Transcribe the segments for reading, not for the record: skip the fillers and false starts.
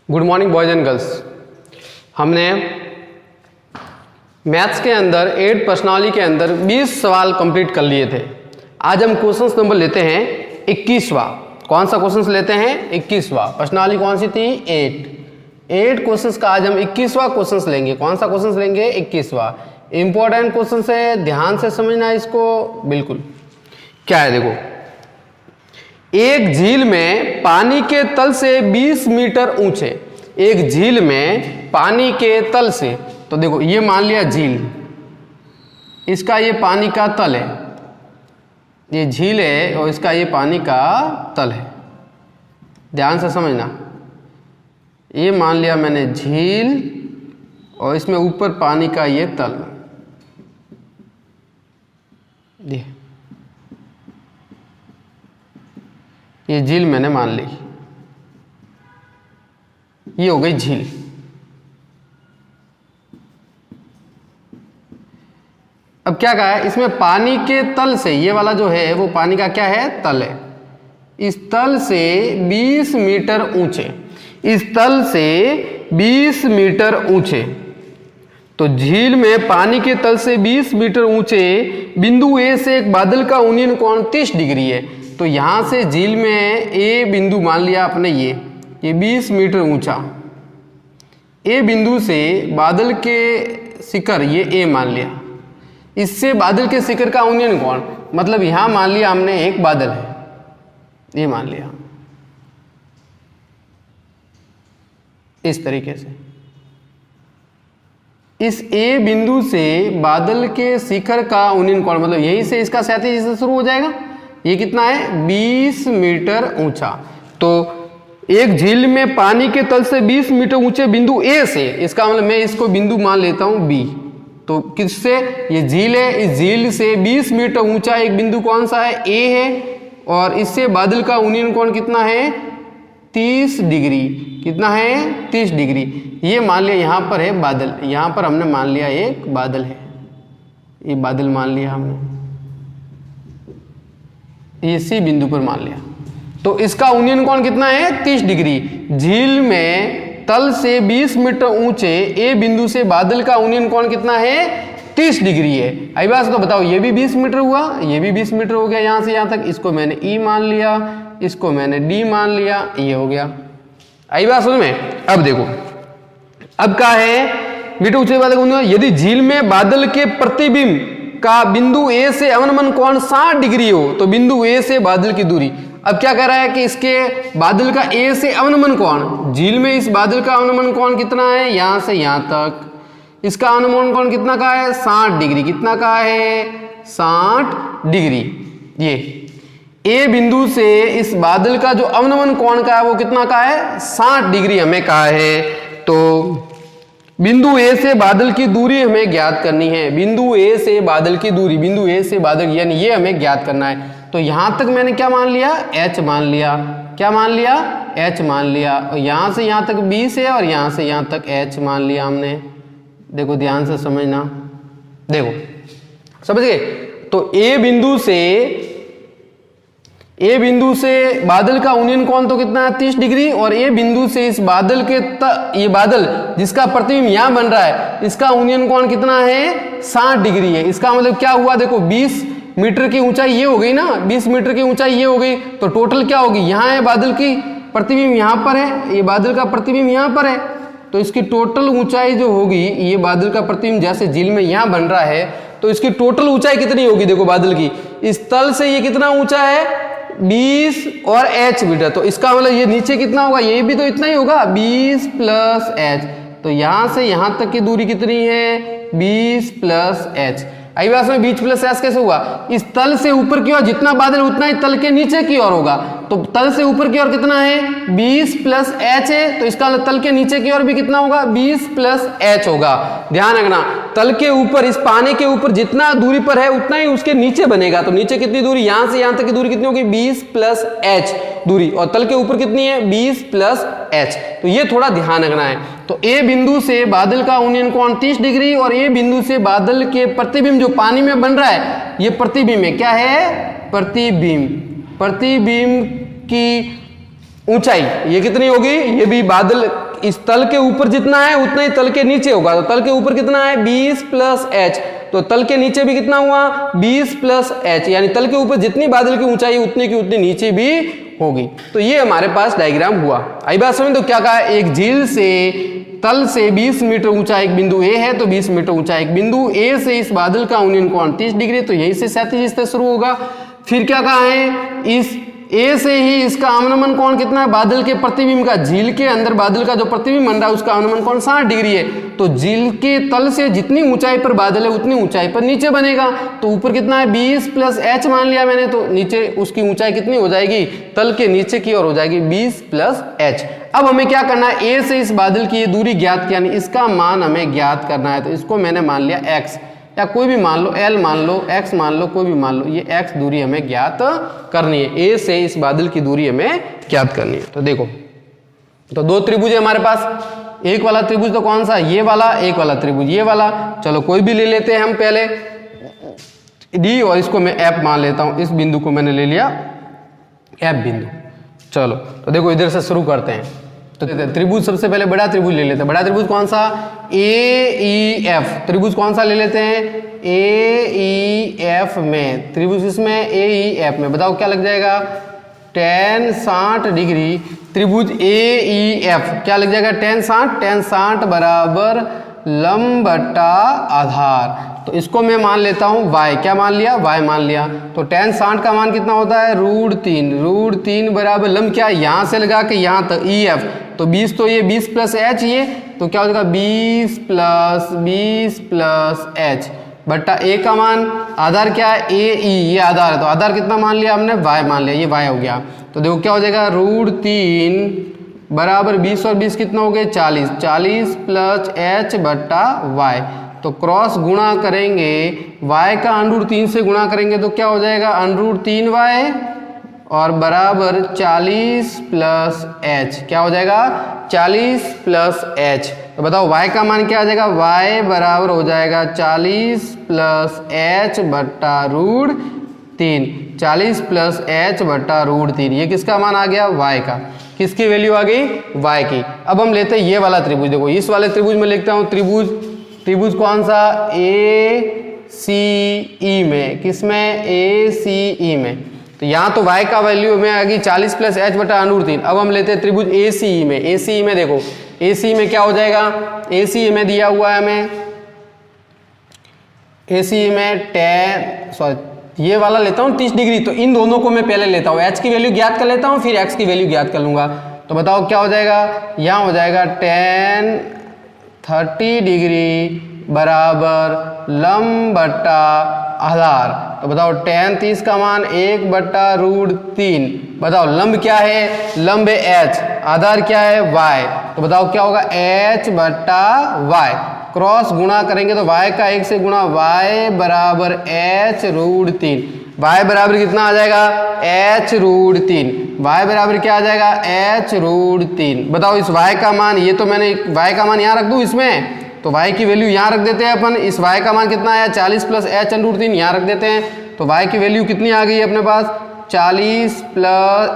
Good morning boys and girls. हमने maths के अंदर 8 प्रश्नावली के अंदर 20 सवाल कंप्लीट कर लिए थे। आज हम क्वेश्चंस नंबर लेते हैं 21वां। कौन सा क्वेश्चंस लेते हैं? 21वां। प्रश्नावली कौन सी थी? 8 क्वेश्चंस का आज हम 21वां क्वेश्चंस लेंगे। कौन सा क्वेश्चंस लेंगे? 21वां। इंपॉर्टेंट क्वेश्चन है, ध्यान से समझना इसको। बिल्कुल क्या है देखो, एक झील में पानी के तल से 20 मीटर ऊंचे, एक झील में पानी के तल से, तो देखो ये मान लिया झील, इसका ये पानी का तल है, ये झील है और इसका ये पानी का तल है। ध्यान से समझना, ये मान लिया मैंने झील और इसमें ऊपर पानी का ये तल। ये झील मैंने मान ली, ये हो गई झील। अब क्या कहा है, इसमें पानी के तल से, ये वाला जो है वो पानी का क्या है? तल है। इस तल से 20 मीटर ऊंचे, इस तल से 20 मीटर ऊंचे, तो झील में पानी के तल से 20 मीटर ऊंचे बिंदु ए से एक बादल का उन्नयन कोण 30 डिग्री है। तो यहां से झील में ए बिंदु मान लिया आपने, ये 20 मीटर ऊंचा, ए बिंदु से बादल के शिखर ये ए मान लिया, इससे बादल के शिखर का उन्नयन कोण, मतलब यहां मान लिया हमने एक बादल है, ये मान लिया इस तरीके से। इस ए बिंदु से बादल के शिखर का उन्नयन कोण, मतलब यहीं से इसका क्षैतिज से शुरू हो जाएगा। ये कितना है? 20 मीटर ऊंचा। तो एक झील में पानी के तल से 20 मीटर ऊंचे बिंदु ए से, इसका मतलब मैं इसको बिंदु मान लेता हूं बी। तो किससे? ये झील है, इस झील से 20 मीटर ऊंचा एक बिंदु कौन सा है? ए है, और इससे बादल का उन्नयन कोण कितना है? 30 डिग्री। कितना है? 30 डिग्री। ये मान लिया यहां पर है बादल, यहां पर हमने मान लिया एक बादल है, ये बादल मान लिया हमने, ये सी बिंदु पर मान लिया। तो इसका उन्नयन कोण कितना है? 30 डिग्री। झील में तल से 20 मीटर ऊंचे ए बिंदु से बादल का उन्नयन कोण कितना है? 30 डिग्री है। आई बात तो बताओ, ये भी 20 मीटर हुआ, ये भी 20 मीटर हो गया यहां से यहां तक। इसको मैंने ई मान लिया, इसको मैंने डी मान लिया, ये हो गया। आई बात समझ में? अब देखो, अब क्या है मीटर ऊंचे बादल का उन्नयन, यदि झील में बादल के प्रतिबिंब का बिंदु ए से अवनमन कोण 60 डिग्री हो, तो बिंदु ए से बादल की दूरी। अब क्या कह रहा है कि इसके बादल का ए से अवनमन कोण, झील में इस बादल का अवनमन कोण कितना है? यहां से यहां तक इसका अवनमन कोण कितना का है? 60 डिग्री। कितना का है? 60 डिग्री। ये ए बिंदु से इस बादल का जो अवनमन कोण का है वो कितना का है? 60 डिग्री हमें कहा है। तो बिंदु ए से बादल की दूरी हमें ज्ञात करनी है। बिंदु ए से बादल की दूरी, बिंदु ए से बादल, यानी ये हमें ज्ञात करना है। तो यहां तक मैंने क्या मान लिया? एच मान लिया। क्या मान लिया? एच मान लिया। और यहां से यहां तक 20 है और यहां से यहां तक एच मान लिया हमने। देखो ध्यान से समझना, देखो समझ गए? तो ए बिंदु से बादल का उन्नयन कोण तो कितना है? 30 डिग्री। और ए बिंदु से इस बादल के ये बादल जिसका प्रतिबिंब यहां बन रहा है, इसका उन्नयन कोण कितना है? 60 डिग्री है। इसका मतलब क्या हुआ? देखो 20 मीटर की ऊंचाई ये हो गई ना, 20 मीटर की ऊंचाई ये हो गई, तो टोटल क्या होगी? यहां है बादल की प्रतिबिंब, यहां पर है, ये बादल का प्रतिबिंब यहां पर है, तो इसकी टोटल ऊंचाई जो होगी, ये बादल का प्रतिबिंब जैसे झील में यहां बन रहा है, तो इसकी टोटल ऊंचाई कितनी होगी? देखो बादल की, इस तल से ये कितना ऊंचा है? 20 और h मीटर। तो इसका मतलब ये नीचे कितना होगा? ये भी तो इतना ही होगा, 20 प्लस h। तो यहां से यहां तक की दूरी कितनी है? 20 प्लस h। आई बात में 20 प्लस h कैसे हुआ? इस तल से ऊपर की ओर जितना बादल उतना ही तल के नीचे की ओर होगा। तो तल से ऊपर की ओर कितना है? 20 प्लस h है, तो इसका तल के नीचे की ओर भी कितना होगा? 20 प्लस h होगा। ध्यान रखना, तल के ऊपर, इस पानी के ऊपर जितना दूरी पर है उतना ही उसके नीचे बनेगा। तो नीचे कितनी दूरी? यहां से यहां तक की दूरी कितनी होगी? 20 प्लस h दूरी, और तल के ऊपर कितनी है? 20 प्लस h। तो ये थोड़ा ध्यान रखना है। तो ए बिंदु से बादल का उन्नयन कोण 30 डिग्री, और ए बिंदु से बादल के प्रतिबिंब जो पानी में बन रहा है, ये प्रतिबिंब है। क्या है? प्रतिबिंब। प्रतिबिंब की ऊंचाई ये कितनी होगी? ये भी बादल इस तल के ऊपर जितना है उतना ही तल के नीचे होगा। तो तल के ऊपर कितना है 20 प्लस एच, तो तल के नीचे भी कितना हुआ 20 प्लस एच, यानी तल के ऊपर जितनी बादल की ऊंचाई उतनी की उतनी नीचे भी होगी। तो ये हमारे पास डायग्राम हुआ। आई बात समझ। तो क्या कहा, एक झील से तल से 20 मीटर ऊंचा एक बिंदु ए है, तो 20 मीटर ऊंचा एक बिंदु ए से इस बादल का यूनियन कोण 30 डिग्री, तो यही से 37 से शुरू होगा। फिर क्या कहा है, इस ए से ही इसका अवनमन कोण कितना है, बादल के प्रतिबिंब का, झील के अंदर बादल का जो प्रतिबिंब बन रहा है उसका अवनमन कोण 60 डिग्री है। तो झील के तल से जितनी ऊंचाई पर बादल है उतनी ऊंचाई पर नीचे बनेगा। तो ऊपर कितना है 20 प्लस एच मान लिया मैंने, तो नीचे उसकी ऊंचाई कितनी हो जाएगी, तल के नीचे की ओर हो जाएगी 20 प्लस एच। अब हमें क्या करना है, ए से इस बादल की ये दूरी ज्ञात की, यानी इसका मान हमें ज्ञात करना है। तो इसको मैंने मान लिया एक्स, या कोई भी मान लो, एल मान लो, एक्स मान लो, कोई भी मान लो, ये एक्स दूरी हमें ज्ञात करनी है। ए से इस बादल की दूरी हमें ज्ञात करनी है। तो देखो, तो दो त्रिभुज है हमारे पास। एक वाला त्रिभुज तो कौन सा, ये वाला, एक वाला त्रिभुज ये वाला। चलो कोई भी ले लेते हैं हम पहले डी, और इसको मैं एफ मान लेता हूं। इस बिंदु को मैंने ले लिया एफ बिंदु। चलो तो देखो इधर से शुरू करते हैं। तो त्रिभुज सबसे पहले बड़ा त्रिभुज ले लेते हैं। बड़ा त्रिभुज कौन सा, ए ई एफ। त्रिभुज कौन सा ले लेते हैं, ए ई एफ में। त्रिभुज इसमें ए ई एफ में, बताओ क्या लग जाएगा, tan 60 डिग्री। त्रिभुज ए ई एफ क्या लग जाएगा, tan 60 बराबर लंब बटा आधार। तो इसको मैं मान लेता हूं y, क्या मान लिया, y मान लिया। तो tan 60 का मान कितना होता है, √3 बराबर लंब क्या है, यहां से लगा के यहां तक ई एफ, तो 20, तो ये 20 प्लस एच, ये तो क्या हो जाएगा 20 प्लस एच बट्टा ए का मान, आधार क्या है ए ई, ये आधार है, तो आधार कितना मान लिया हमने, y मान लिया, ये y हो गया। तो देखो क्या हो जाएगा, √3 बराबर 20 और 20 कितना हो गए 40 प्लस एच बट्टा वाई। तो क्रॉस गुणा करेंगे, y का √3 से गुणा करेंगे तो क्या हो जाएगा √3y और बराबर 40 प्लस एच, क्या हो जाएगा 40 प्लस एच। तो बताओ y का मान क्या आ जाएगा, y बराबर हो जाएगा 40 प्लस एच बट्टा √3, 40 प्लस एच बट्टा √3। ये किसका मान आ गया, y का। किसकी वैल्यू आ गई, y की। अब हम लेते हैं ये वाला त्रिभुज। देखो इस वाले त्रिभुज में लिखता हूँ, त्रिभुज कौन सा, ए सी ई में। किसमें, ए सी ई में। तो यहाँ तो y का वैल्यू में आ गई 40 प्लस एच बटा √3। अब हम लेते हैं त्रिभुज ए सी ई में। ए सी ई में देखो, ए सी ई में क्या हो जाएगा, ए सी ई में दिया हुआ है हमें, ए सी ई में ये वाला लेता हूँ 30 डिग्री। तो इन दोनों को मैं पहले लेता हूँ, h की वैल्यू ज्ञात कर लेता हूँ, फिर x की वैल्यू ज्ञात कर लूंगा। तो बताओ क्या हो जाएगा, यहाँ हो जाएगा tan 30 डिग्री बराबर लंब बट्टा आधार। तो बताओ tan 30 का मान 1 बट्टा √3। बताओ लंब क्या है, लंब है h, आधार क्या है y। तो बताओ क्या होगा, h बट्टा y। क्रॉस गुणा करेंगे तो y का 1 से गुणा, y बराबर h √3। y बराबर कितना आ जाएगा, h √3। y बराबर क्या आ जाएगा, h √3। बताओ इस y का मान, ये तो मैंने y का मान यहाँ रख दूँ इसमें, तो y की वैल्यू यहाँ रख देते हैं अपन। इस y का मान कितना आया 40 प्लस h √3, यहाँ रख देते हैं। तो y की वैल्यू कितनी आ गई अपने पास, 40 प्लस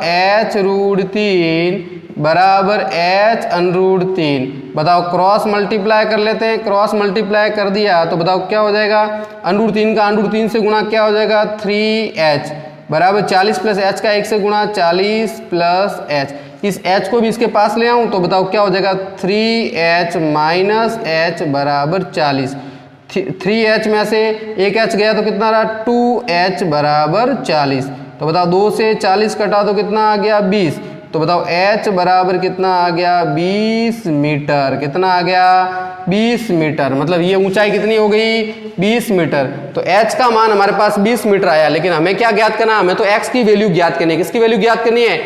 h √3 बराबर h √3। बताओ क्रॉस मल्टीप्लाई कर लेते हैं, क्रॉस मल्टीप्लाई कर दिया तो बताओ क्या हो जाएगा, √3 का √3 से गुणा क्या हो जाएगा 3h बराबर 40 प्लस h का 1 से गुणा 40 प्लस h। इस h को भी इसके पास ले आऊं तो बताओ क्या हो जाएगा 3h माइनस h बराबर 40। 3h में से एक h गया तो कितना रहा 2h बराबर 40। तो बताओ 2 से 40 कटा तो कितना आ गया 20। तो बताओ h बराबर कितना आ गया 20 मीटर। कितना आ गया 20 मीटर। मतलब ये ऊंचाई कितनी हो गई 20 मीटर। तो h का मान हमारे पास 20 मीटर आया, लेकिन हमें क्या ज्ञात करना है, हमें तो x की वैल्यू ज्ञात करनी है। किसकी वैल्यू ज्ञात करनी है,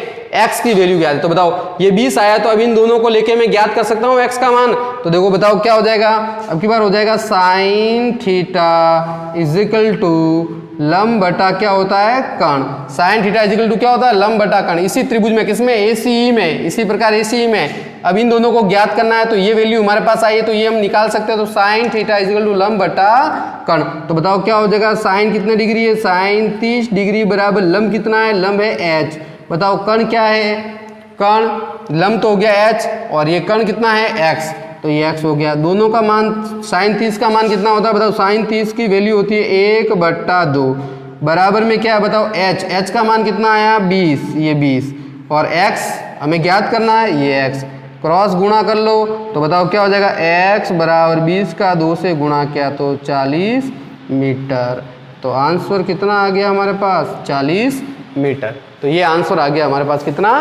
x की वैल्यू ज्ञात है। तो बताओ ये 20 आया तो अब इन दोनों को लेके मैं ज्ञात कर सकता हूँ x का मान। तो देखो बताओ क्या हो जाएगा, अब की बार हो जाएगा साइन थीटा इजिकल टू लंब बटा क्या होता है कर्ण। साइन थीटा इजिकल टू क्या होता है लंब बटा कर्ण। इसी त्रिभुज में किसमें ACE में, इसी प्रकार ACE में अब इन दोनों को ज्ञात करना है। तो ये वैल्यू हमारे पास आई है तो ये हम निकाल सकते हैं। तो साइन थीटा इजिकल टू लंब बटा कर्ण। तो बताओ क्या हो जाएगा, साइन कितने डिग्री है, साइन 30 डिग्री बराबर लंब कितना है, लंब है h। बताओ कर्ण क्या है, कर्ण लंब तो हो गया h और ये कर्ण कितना है x, तो ये x हो गया। दोनों का मान साइन 30 का मान कितना होता है बताओ, साइन 30 की वैल्यू होती है 1/2 बराबर में क्या है बताओ h का मान कितना आया 20, ये 20 और x हमें ज्ञात करना है ये x, क्रॉस गुणा कर लो तो बताओ क्या हो जाएगा x बराबर 20 का 2 से गुणा किया तो 40 मीटर। तो आंसर कितना आ गया हमारे पास 40 मीटर। तो ये आंसर आ गया हमारे पास कितना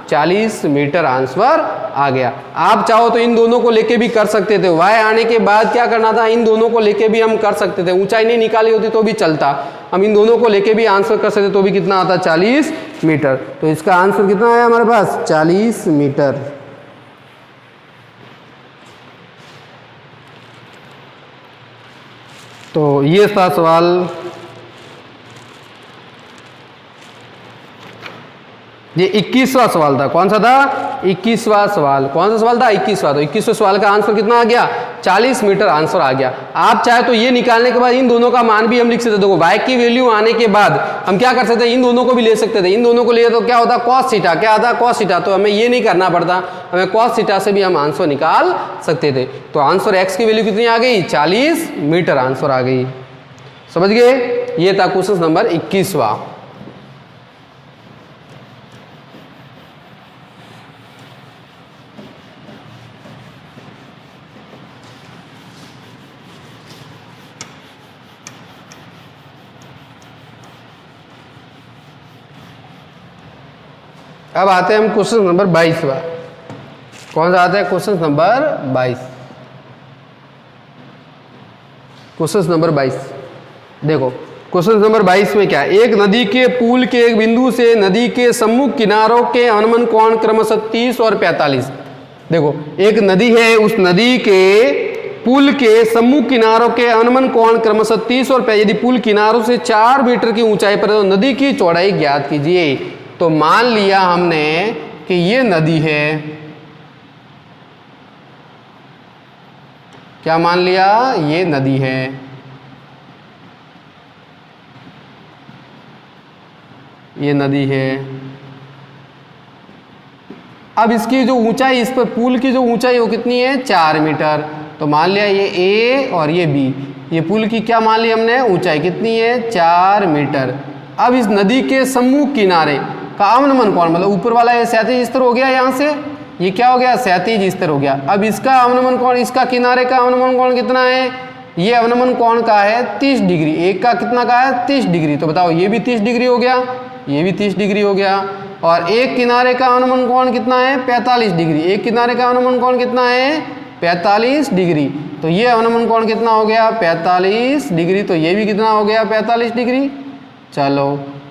40 मीटर आंसर आ गया। आप चाहो तो इन दोनों को लेके भी कर सकते थे, y आने के बाद क्या करना था, इन दोनों को लेके भी हम कर सकते थे, ऊंचाई नहीं निकाली होती तो भी चलता, हम इन दोनों को लेके भी आंसर कर सकते तो भी कितना आता 40 मीटर। तो इसका आंसर कितना आया हमारे पास 40 मीटर। तो ये था सवाल। ये 21वां सवाल था। कौन सा था 21वां सवाल। कौन सा सवाल था 21वां। तो 21वें सवाल का आंसर कितना आ गया 40 मीटर आंसर आ गया। आप चाहे तो ये निकालने के बाद इन दोनों का मान भी हम लिख सकते थे। देखो y की वैल्यू आने के बाद हम क्या कर सकते हैं, इन दोनों को भी ले सकते थे। इन दोनों को लिए तो क्या होता cos थीटा, क्या आता cos थीटा, तो हमें ये नहीं करना पड़ता, हमें cos थीटा से भी हम आंसर निकाल सकते थे। तो आंसर x की वैल्यू कितनी आ गई 40 मीटर आंसर आ गई। समझ गए। ये था क्वेश्चन नंबर 21वां। अब आते हैं हम क्वेश्चन नंबर 22वां। कौन सा आता है क्वेश्चन नंबर 22। क्वेश्चन नंबर 22 देखो, क्वेश्चन नंबर 22 में क्या है, एक नदी के पुल के एक बिंदु से नदी के सम्मुख किनारों के अनुमान कोण क्रमशः 30 और 45। देखो एक नदी है, उस नदी के पुल के सम्मुख किनारों के अनुमान कोण क्रमशः 30 और 45। यदि पुल किनारों से 4 मीटर की ऊंचाई पर है तो नदी की चौड़ाई ज्ञात कीजिए। तो मान लिया हमने कि ये नदी है, क्या मान लिया, ये नदी है। ये नदी है। अब इसकी जो ऊंचाई, इस पर पुल की जो ऊंचाई वो कितनी है 4 मीटर। तो मान लिया ये ए और ये बी, ये पुल की क्या मान ली हमने ऊंचाई कितनी है 4 मीटर। अब इस नदी के सम्मुख किनारे का अवनमन कोण, मतलब ऊपर वाला ये क्षैतिज स्तर हो गया, यहाँ से ये क्या हो गया क्षैतिज स्तर हो गया। अब इसका अवनमन कोण, इसका किनारे का अवनमन कोण कितना है, ये अवनमन कोण का है 30 डिग्री। एक का कितना का है 30 डिग्री। तो बताओ ये भी 30 डिग्री हो गया, ये भी 30 डिग्री हो गया। और एक किनारे का अवनमन कोण कितना है 45 डिग्री। एक किनारे का अवनमन कोण कितना है 45 डिग्री। तो ये अवनमन कोण कितना हो गया 45 डिग्री। तो ये भी कितना हो गया 45 डिग्री। चलो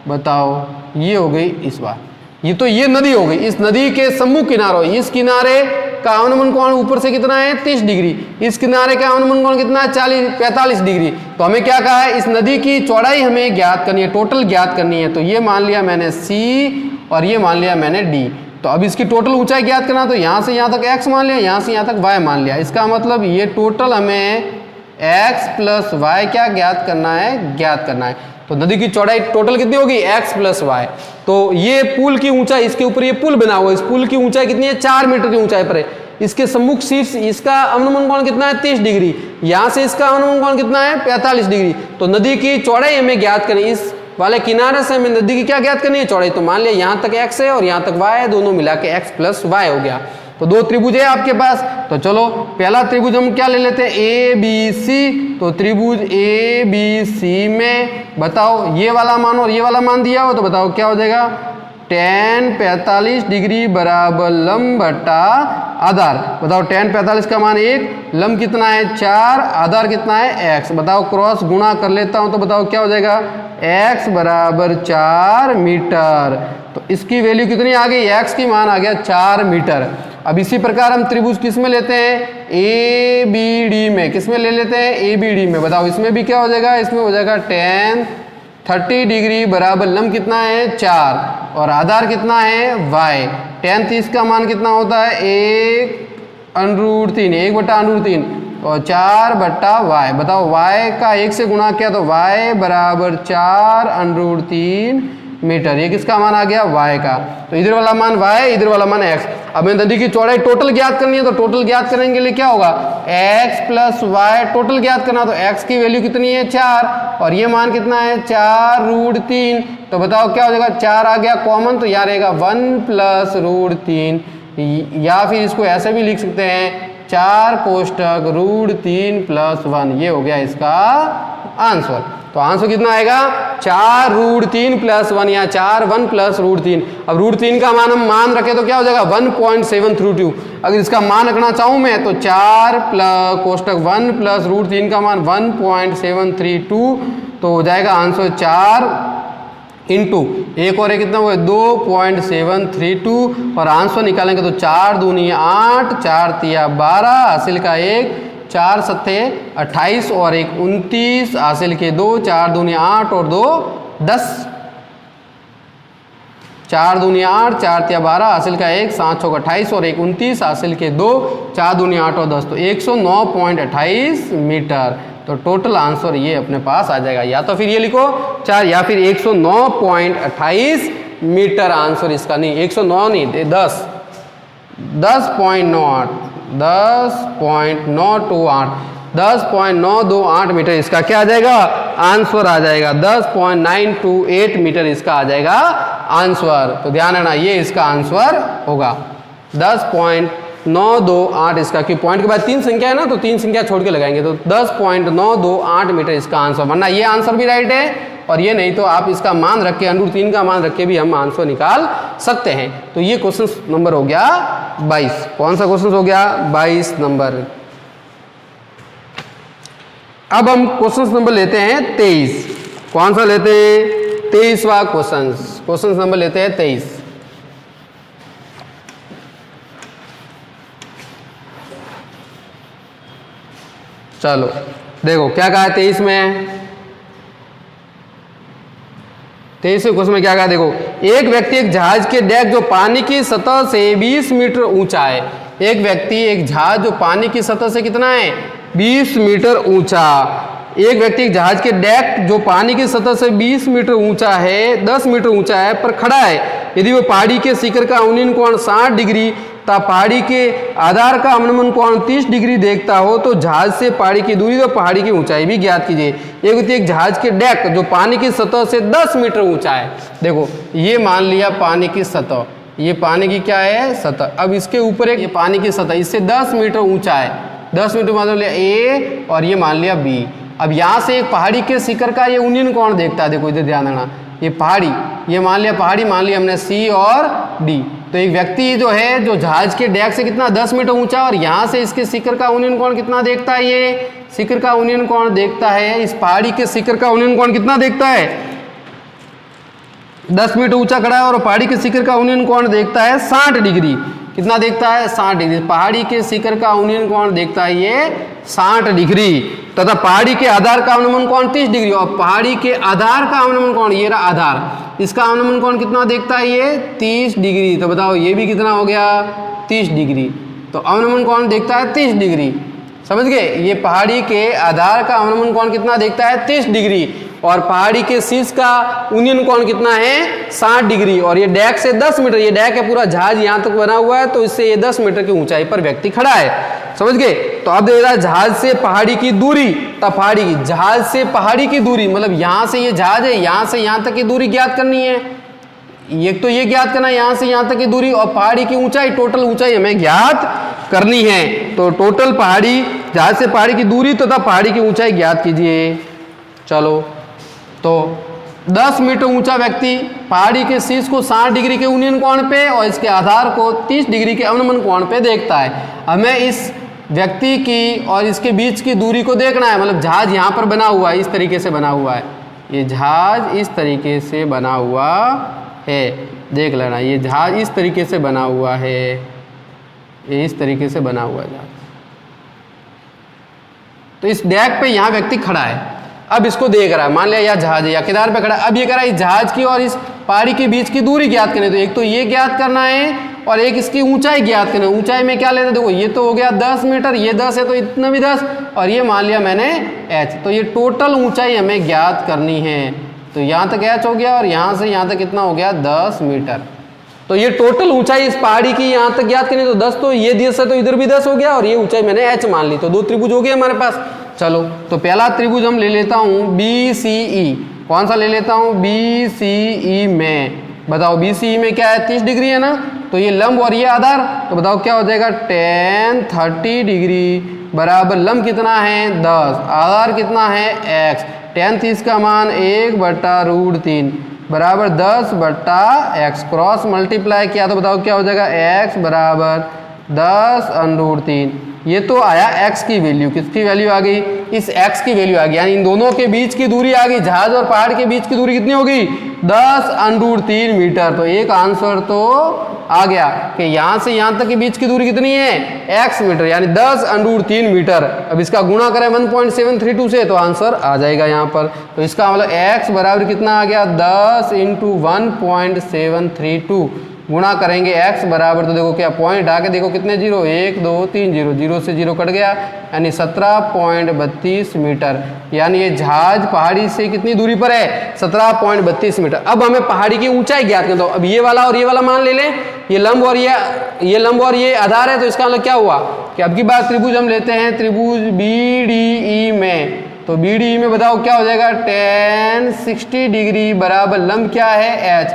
बताओ, ये हो गई इस बार। ये तो ये नदी हो गई, इस नदी के सम्मुख किनारों, इस किनारे का अवनमन कोण ऊपर से कितना है 30 डिग्री, इस किनारे का अवनमन कोण कितना है 45 डिग्री। तो हमें क्या कहा है, इस नदी की चौड़ाई हमें ज्ञात करनी है, टोटल ज्ञात करनी है। तो ये मान लिया मैंने C और ये मान लिया मैंने D। तो अब इसकी टोटल ऊंचाई ज्ञात करना, तो यहाँ से यहाँ तक x मान लिया, यहाँ से यहाँ तक y मान लिया। इसका मतलब ये टोटल हमें x प्लस y क्या ज्ञात करना है, ज्ञात करना है। तो नदी की चौड़ाई टोटल कितनी होगी x प्लस वाई। तो ये पुल की ऊंचाई, इसके ऊपर ये पुल बना हुआ है, इस पुल की ऊंचाई कितनी है 4 मीटर की ऊंचाई पर है। इसके सम्मुख शीर्ष, इसका अवनमन कोण कितना है 30 डिग्री, यहाँ से इसका अवनमन कोण कितना है 45 डिग्री। तो नदी की चौड़ाई हमें ज्ञात करनी, इस वाले किनारे से हमें नदी की क्या ज्ञात करनी है चौड़ाई। तो मान लिया यहाँ तक x है और यहाँ तक y है, दोनों मिला के x प्लस वाई हो गया। तो दो त्रिभुज है आपके पास। तो चलो पहला त्रिभुज हम क्या ले लेते हैं ए बी सी। तो त्रिभुज ए बी सी में बताओ ये वाला मान और ये वाला मान दिया हो, तो बताओ क्या हो जाएगा tan 45 डिग्री बराबर लंब बटा आधार। बताओ tan 45 का मान 1, लंब कितना है 4, आधार कितना है x। बताओ क्रॉस गुणा कर लेता हूं तो बताओ क्या हो जाएगा x बराबर 4 मीटर। तो इसकी वैल्यू कितनी आ गई, x की मान आ गया 4 मीटर। अब इसी प्रकार हम त्रिभुज किस में लेते हैं ए बी डी में, किस में ले लेते हैं ए बी डी में। बताओ इसमें भी क्या हो जाएगा, इसमें हो जाएगा tan 30 डिग्री बराबर लंब कितना है 4 और आधार कितना है y। tan 30 का मान कितना होता है 1/3, 1/3 और 4/y। बताओ y का 1 से गुणा किया तो y बराबर 4/3 मीटर। ये किसका मान आ गया, y का। तो इधर वाला मान y, इधर वाला मान x। अब मैं नदी की चौड़ाई टोटल ज्ञात करनी है, तो टोटल ज्ञात करने के लिए क्या होगा, x प्लस वाई टोटल ज्ञात करना। तो x की वैल्यू कितनी है 4 और ये मान कितना है 4√3। तो बताओ क्या हो जाएगा, 4 आ गया कॉमन, तो यहाँ रहेगा 1 प्लस √3, या फिर इसको ऐसे भी लिख सकते हैं 4 कोष्टक √3 प्लस 1। ये हो गया इसका आंसर। तो आंसर कितना आएगा 4√3 प्लस 1 या 4 1 प्लस √3। अब √3 का मान हम मान रखें तो क्या हो जाएगा 1.732। अगर इसका मान रखना चाहूँ मैं तो 4 प्लस कोष्टक 1 प्लस √3 का मान 1.732, तो हो जाएगा आंसर 4 इंटू एक और एक कितना हुआ 2.732 और आंसर निकालेंगे तो 4 दूनी 8, 4 तिया 12, हासिल का 1, 4 सत्ते 28 और 1 29, हासिल के 2, 4 दूनी 8 और 2 10, 4 दूनी 8, 4 तिया 12, हासिल का 1, 7 6 28 और 1 29, हासिल के 2, 4 दूनी 8 और 10, तो 109.28 मीटर। तो टोटल आंसर ये अपने पास आ जाएगा, या तो फिर ये लिखो 4 या फिर 109.28 मीटर आंसर इसका। नहीं 109 नहीं 10.928 मीटर इसका क्या आ जाएगा आंसर आ जाएगा। 10.928 मीटर इसका आ जाएगा आंसर। तो ध्यान रखना ये इसका आंसर होगा 10.928 इसका, कि पॉइंट के बाद 3 संख्या है ना, तो 3 संख्या छोड़ के लगाएंगे, तो 10.928 मीटर इसका आंसर। वरना ये आंसर भी राइट है और ये नहीं तो आप इसका मान रख के √3 का मान रख के भी हम आंसर निकाल सकते हैं। तो ये क्वेश्चन नंबर हो गया 22। कौन सा क्वेश्चन हो गया 22 नंबर। अब हम क्वेश्चन नंबर लेते हैं 23। कौन सा लेते हैं 23वां क्वेश्चन नंबर लेते हैं 23। चलो देखो क्या कहा है 23 में। 23वें क्वेश्चन में क्या कहा देखो, एक व्यक्ति एक जहाज के डेक जो पानी की सतह से 20 मीटर ऊंचा है। एक व्यक्ति एक जहाज जो पानी की सतह से कितना है 20 मीटर ऊंचा। एक व्यक्ति एक जहाज के डेक जो पानी की सतह से 20 मीटर ऊंचा है 10 मीटर ऊंचा है पर खड़ा है। यदि वो पहाड़ी के शिखर का उन्नयन कोण 60 डिग्री तथा पहाड़ी के आधार का अवनमन कोण 30 डिग्री देखता हो तो जहाज से पहाड़ी की दूरी और पहाड़ी की ऊंचाई भी ज्ञात कीजिए। एक व्यक्ति एक जहाज के डेक जो पानी की सतह से 10 मीटर ऊंचा है। देखो ये मान लिया पानी की सतह, ये पानी की क्या है सतह। अब इसके ऊपर एक ये पानी की सतह इससे 10 मीटर ऊंचा है। 10 मीटर मान लिया ए और ये मान लिया बी। अब यहाँ से एक पहाड़ी के शिखर का ये उन्नयन कोण देखता है। देखो इधर ध्यान देना, ये पहाड़ी ये मान लिया पहाड़ी मान लिया हमने सी और डी। तो एक व्यक्ति जो है जो जहाज के डेक से कितना 10 मीटर ऊंचा और यहाँ से इसके शिखर का उन्नयन कोण कितना देखता है। ये शिखर का उन्नयन कोण देखता है, इस पहाड़ी के शिखर का उन्नयन कोण कितना देखता है 10 मीटर ऊंचा खड़ा है और पहाड़ी के शिखर का उन्नयन कोण देखता है 60 डिग्री। कितना देखता है 60 डिग्री। पहाड़ी के शिखर का उन्नयन कोण देखता है ये 60 डिग्री तथा पहाड़ी के आधार का अवनमन कोण 30 डिग्री। और पहाड़ी के आधार का अवनमन कोण ये रहा आधार, इसका अवनमन कोण कितना देखता है ये 30 डिग्री। तो बताओ ये भी कितना हो गया 30 डिग्री। तो अवनमन कोण देखता है 30 डिग्री, समझ गए। ये पहाड़ी के आधार का अवनमन कोण कितना देखता है 30 डिग्री और पहाड़ी के शीर्ष का उन्नयन कोण कितना है 60 डिग्री। और ये डेक से 10 मीटर, ये डेक है पूरा जहाज यहाँ तक बना हुआ है तो इससे ये 10 मीटर की ऊंचाई पर व्यक्ति खड़ा है, समझ गए। तो अब दे रहा जहाज से पहाड़ी की दूरी, तब पहाड़ी की जहाज से पहाड़ी की दूरी मतलब यहाँ से ये जहाज है यहाँ से यहाँ तक की दूरी ज्ञात करनी है। एक तो ये ज्ञात करना है यहाँ से यहाँ तक की दूरी और पहाड़ी की ऊंचाई टोटल ऊंचाई हमें ज्ञात करनी है। तो टोटल पहाड़ी जहाज से पहाड़ी की दूरी तथा पहाड़ी की ऊंचाई ज्ञात कीजिए। चलो तो 10 मीटर ऊंचा व्यक्ति पहाड़ी के शीर्ष को 60 डिग्री के उन्नयन कोण पे और इसके आधार को 30 डिग्री के अवनमन कोण पे देखता है। हमें इस व्यक्ति की और इसके बीच की दूरी को देखना है। मतलब जहाज यहाँ पर बना हुआ है, इस तरीके से बना हुआ है, ये जहाज इस तरीके से बना हुआ है, देख लेना। ये जहाज इस तरीके से बना हुआ है, ये इस तरीके से बना हुआ है जहाज। तो इस डेक पे यहाँ व्यक्ति खड़ा है, अब इसको देख रहा है। मान लिया यह जहाज है या किनारे पे खड़ा है। अब ये कह रहा है इस जहाज की और इस पहाड़ी के बीच की दूरी ज्ञात करनी। तो एक तो ये ज्ञात करना है और एक इसकी ऊंचाई ज्ञात करना है। ऊंचाई में क्या लेते हैं देखो, ये तो हो गया 10 मीटर, ये 10 है तो इतना भी 10 और ये मान लिया मैंने h। तो ये टोटल ऊंचाई हमें ज्ञात करनी है। तो यहाँ तक h हो गया और यहाँ से यहाँ तक कितना हो गया 10 मीटर। तो ये टोटल ऊंचाई इस पहाड़ी की यहाँ तक ज्ञात करनी, तो 10 तो ये 10 है तो इधर भी 10 हो गया और ये ऊंचाई मैंने h मान ली, तो 2 त्रिभुज हो गए हमारे पास। चलो तो पहला त्रिभुज हम ले लेता हूँ BCE। कौन सा ले लेता हूँ? BCE में बताओ, BCE में क्या है 30 डिग्री है ना, तो ये लंब और ये आधार, तो बताओ क्या हो जाएगा tan 30 डिग्री बराबर लंब कितना है 10, आधार कितना है x, tan 30 का मान 1/√3 बराबर 10/x, क्रॉस मल्टीप्लाई किया तो बताओ क्या हो जाएगा x बराबर 10√3। ये तो आया x की वैल्यू, किसकी वैल्यू आ गई? इस x की वैल्यू आ गई, यानी इन दोनों के बीच की दूरी आ गई, जहाज और पहाड़ के बीच की दूरी कितनी होगी 10√3 मीटर। तो एक आंसर तो आ गया कि यहाँ से यहाँ तक के बीच की दूरी कितनी है x मीटर, यानी 10√3 मीटर। अब इसका गुणा करें 1.732 से तो आंसर आ जाएगा यहाँ पर। तो इसका मतलब x बराबर कितना आ गया 10 × 1.732, गुणा करेंगे x बराबर, तो देखो क्या पॉइंट आके देखो कितने जीरो, 1 2 3 जीरो, जीरो से जीरो कट गया, यानी 17.32 मीटर। यानी ये जहाज पहाड़ी से कितनी दूरी पर है 17.32 मीटर। अब हमें पहाड़ी की ऊंचाई ज्ञात करनी, तो अब ये वाला और ये वाला मान ले लें, ये लंब और ये लंब और ये आधार है, तो इसका मतलब क्या हुआ कि अब की बात त्रिभुज हम लेते हैं त्रिभुज BDE में। तो BDE में बताओ क्या हो जाएगा tan 60 डिग्री बराबर लंब क्या है h,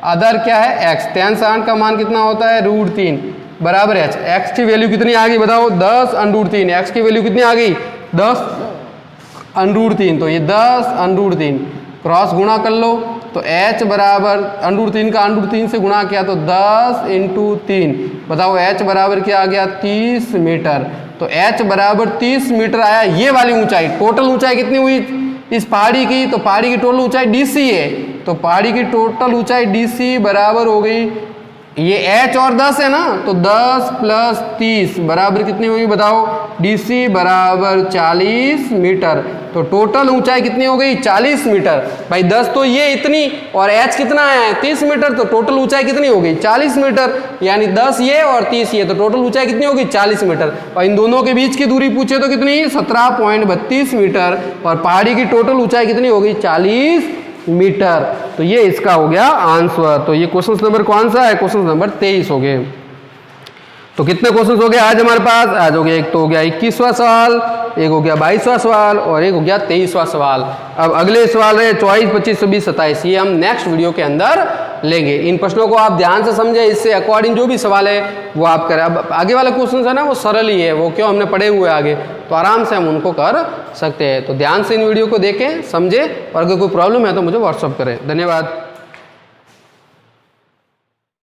आधार क्या है x, tan 60 का मान कितना होता है √3 बराबर h, x की वैल्यू कितनी आ गई बताओ 10√3, x की वैल्यू कितनी आ गई 10√3, तो ये 10√3 क्रॉस गुणा कर लो, तो h बराबर √3 का √3 से गुणा किया तो 10 × 3 बताओ h बराबर क्या आ गया 30 मीटर। तो h बराबर 30 मीटर आया ये वाली ऊंचाई। टोटल ऊंचाई कितनी हुई इस पहाड़ी की? तो पहाड़ी की टोटल ऊंचाई DC है, तो पहाड़ी की टोटल ऊंचाई DC बराबर हो गई, ये h और 10 है ना, तो 10 + 30 बराबर कितनी होगी बताओ, DC बराबर 40 मीटर। तो टोटल ऊंचाई कितनी हो गई 40 मीटर। भाई 10 तो ये इतनी और h कितना है 30 मीटर, तो टोटल ऊंचाई कितनी हो गई 40 मीटर, यानी 10 ये और 30 ये, तो टोटल ऊंचाई कितनी होगी 40 मीटर। और इन दोनों के बीच की दूरी पूछे तो कितनी 17.32 मीटर, और पहाड़ी की टोटल ऊंचाई कितनी हो गई 40 मीटर। तो ये इसका हो गया आंसर। तो ये क्वेश्चन नंबर कौन सा है? क्वेश्चन नंबर 23 हो गए। तो कितने क्वेश्चन हो गए आज हमारे पास? आज हो गया, एक तो हो गया 21वां सवाल, एक हो गया 22वां सवाल और एक हो गया 23वां सवाल। अब अगले सवाल रहे 24, 25, 26, 27, ये हम नेक्स्ट वीडियो के अंदर लेंगे। इन प्रश्नों को आप ध्यान से समझे, इससे अकॉर्डिंग जो भी सवाल है वो आप करें। अब आगे वाले क्वेश्चन है ना वो सरल ही है, वो क्यों हमने पढ़े हुए आगे, तो आराम से हम उनको कर सकते हैं। तो ध्यान से इन वीडियो को देखें, समझे, और अगर कोई प्रॉब्लम है तो मुझे व्हाट्सअप करें। धन्यवाद।